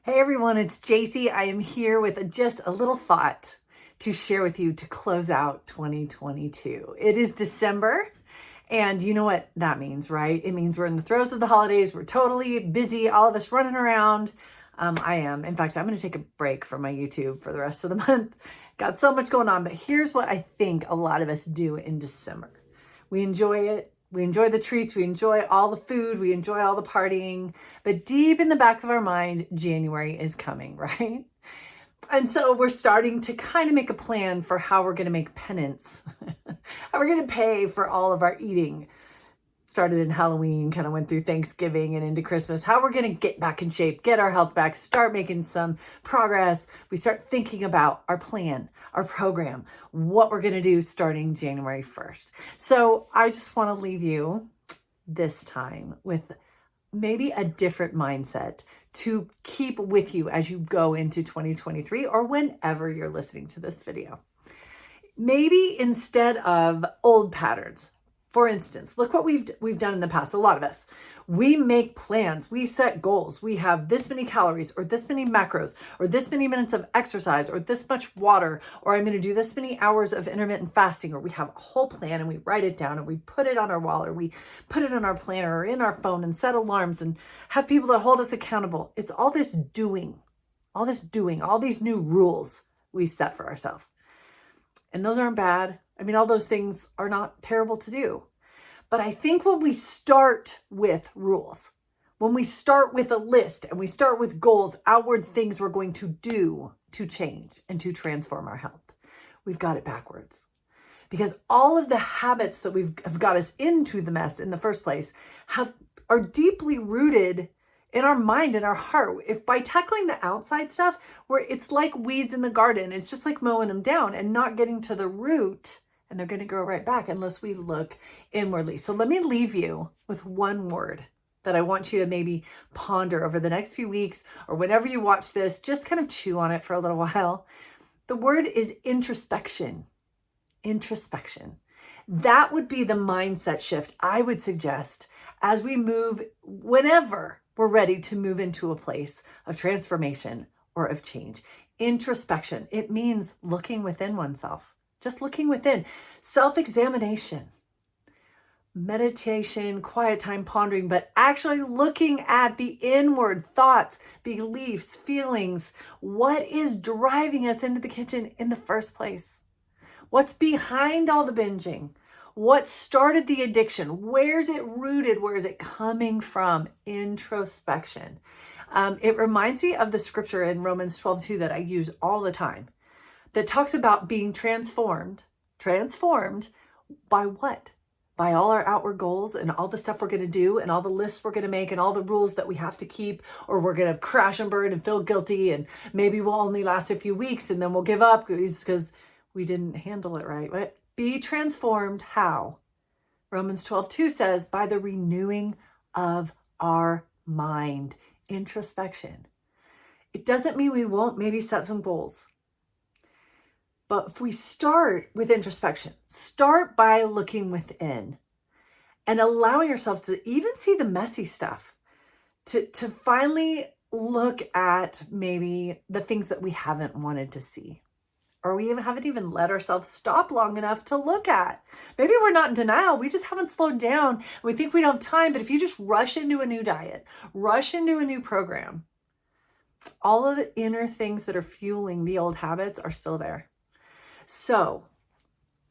Hey everyone, it's JC. I am here with just a little thought to share with you to close out 2022. It is December, and you know what that means, right? It means we're in the throes of the holidays. We're totally busy, all of us running around. I am. In fact, I'm going to take a break from my YouTube for the rest of the month. Got so much going on, but here's what I think a lot of us do in December. We enjoy it. We enjoy the treats, we enjoy all the food, we enjoy all the partying, but deep in the back of our mind, January is coming, right? And so we're starting to kind of make a plan for how we're going to make penance, how we're going to pay for all of our eating. Started in Halloween, kind of went through Thanksgiving and into Christmas, how we're going to get back in shape, get our health back, start making some progress. We start thinking about our plan, our program, what we're going to do starting January 1st. So I just want to leave you this time with maybe a different mindset to keep with you as you go into 2023 or whenever you're listening to this video. Maybe instead of old patterns, for instance, look what we've done in the past, a lot of us. We make plans, we set goals. We have this many calories or this many macros or this many minutes of exercise or this much water, or I'm going to do this many hours of intermittent fasting, or we have a whole plan and we write it down and we put it on our wall or we put it on our planner or in our phone and set alarms and have people that hold us accountable. It's all this doing, all these new rules we set for ourselves. And those aren't bad. I mean, all those things are not terrible to do. But I think when we start with rules, when we start with a list and we start with goals, outward things we're going to do to change and to transform our health, we've got it backwards. Because all of the habits that have got us into the mess in the first place are deeply rooted in our mind and our heart. If by tackling the outside stuff, where it's like weeds in the garden, it's just like mowing them down and not getting to the root, and they're going to grow right back unless we look inwardly. So let me leave you with one word that I want you to maybe ponder over the next few weeks, or whenever you watch this, just kind of chew on it for a little while. The word is introspection. Introspection. That would be the mindset shift I would suggest as we move, whenever we're ready to move into a place of transformation or of change. Introspection. It means looking within oneself. Just looking within, self-examination, meditation, quiet time, pondering, but actually looking at the inward thoughts, beliefs, feelings. What is driving us into the kitchen in the first place? What's behind all the binging? What started the addiction? Where's it rooted? Where is it coming from? Introspection. It reminds me of the scripture in Romans 12:2 that I use all the time, that talks about being transformed by what? By all our outward goals and all the stuff we're going to do and all the lists we're going to make and all the rules that we have to keep, or we're going to crash and burn and feel guilty, and maybe we'll only last a few weeks and then we'll give up because we didn't handle it right. But be transformed how? Romans 12:2 says, by the renewing of our mind. Introspection. It doesn't mean we won't maybe set some goals. But if we start with introspection, start by looking within and allowing ourselves to even see the messy stuff, to finally look at maybe the things that we haven't wanted to see, or we haven't even let ourselves stop long enough to look at. Maybe we're not in denial. We just haven't slowed down. We think we don't have time, but if you just rush into a new diet, rush into a new program, all of the inner things that are fueling the old habits are still there. So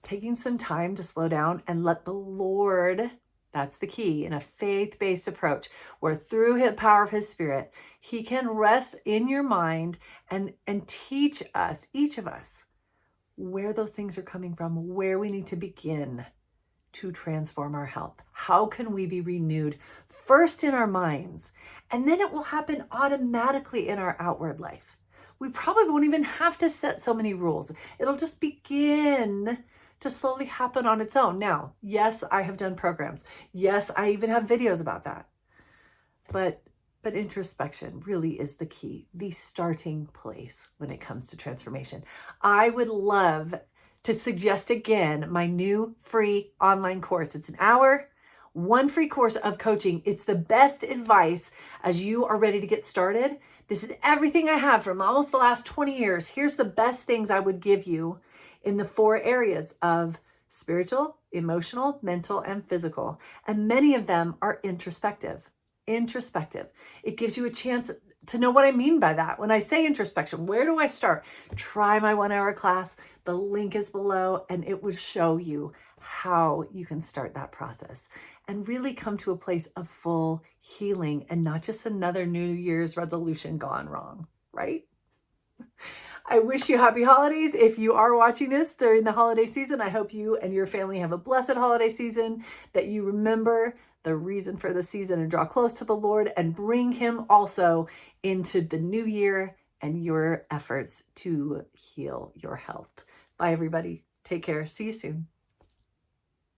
taking some time to slow down and let the Lord, that's the key, in a faith-based approach, where through the power of his Spirit, he can rest in your mind and teach us, each of us, where those things are coming from, where we need to begin to transform our health. How can we be renewed first in our minds, and then it will happen automatically in our outward life. We probably won't even have to set so many rules. It'll just begin to slowly happen on its own. Now, yes, I have done programs. Yes, I even have videos about that. But introspection really is the key, the starting place when it comes to transformation. I would love to suggest again my new free online course. It's an hour, one free course of coaching. It's the best advice as you are ready to get started. This is everything I have from almost the last 20 years. Here's the best things I would give you in the 4 areas of spiritual, emotional, mental, and physical. And many of them are introspective. It gives you a chance to know what I mean by that. When I say introspection, where do I start? Try my 1-hour class. The link is below, and it will show you how you can start that process and really come to a place of full healing and not just another New Year's resolution gone wrong, right? I wish you happy holidays. If you are watching this during the holiday season, I hope you and your family have a blessed holiday season, that you remember the reason for the season and draw close to the Lord and bring him also into the new year and your efforts to heal your health. Bye, everybody. Take care. See you soon.